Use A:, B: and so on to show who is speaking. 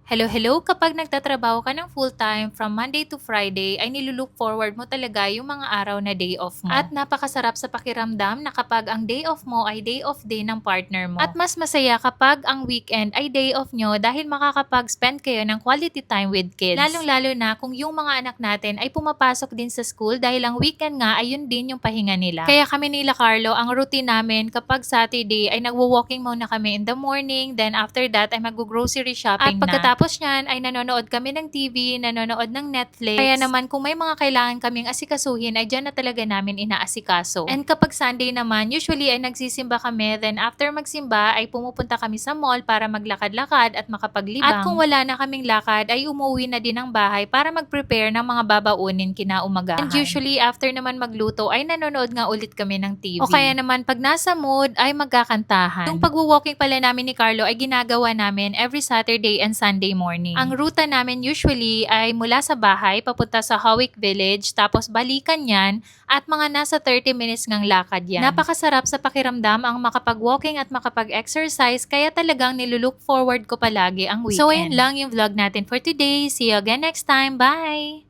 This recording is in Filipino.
A: Hello, hello! Kapag nagtatrabaho ka ng full-time from Monday to Friday, ay nilulook forward mo talaga yung mga araw na day off mo. At napakasarap sa pakiramdam na kapag ang day off mo ay day off din ng partner mo. At mas masaya kapag ang weekend ay day off nyo dahil makakapag-spend kayo ng quality time with kids. Lalong-lalo na kung yung mga anak natin ay pumapasok din sa school dahil ang weekend nga ay yun din yung pahinga nila. Kaya kami nila Carlo, ang routine namin kapag Saturday ay nagwo-walking muna kami in the morning, then after that ay mag-grocery shopping na. At pagkatapos nyan ay nanonood kami ng TV, nanonood ng Netflix. Kaya naman kung may mga kailangan kaming asikasuhin ay dyan na talaga namin inaasikaso. And kapag Sunday naman, usually ay nagsisimba kami, then after magsimba ay pumupunta kami sa mall para maglakad-lakad at makapaglibang. At kung wala na kaming lakad ay umuwi na din ng bahay para mag-prepare ng mga babaunin kinaumagahan. And usually after naman magluto ay nanonood nga ulit kami ng TV. O kaya naman pag nasa mood ay magkakantahan. Yung pagwo-walking pala namin ni Carlo ay ginagawa namin every Saturday and Sunday morning. Ang ruta namin usually ay mula sa bahay papunta sa Hawick Village, tapos balikan yan at mga nasa 30 minutes ngang lakad yan. Napakasarap sa pakiramdam ang makapag-walking at makapag-exercise, kaya talagang nilulook forward ko palagi ang weekend. So ayun lang yung vlog natin for today. See you again next time. Bye!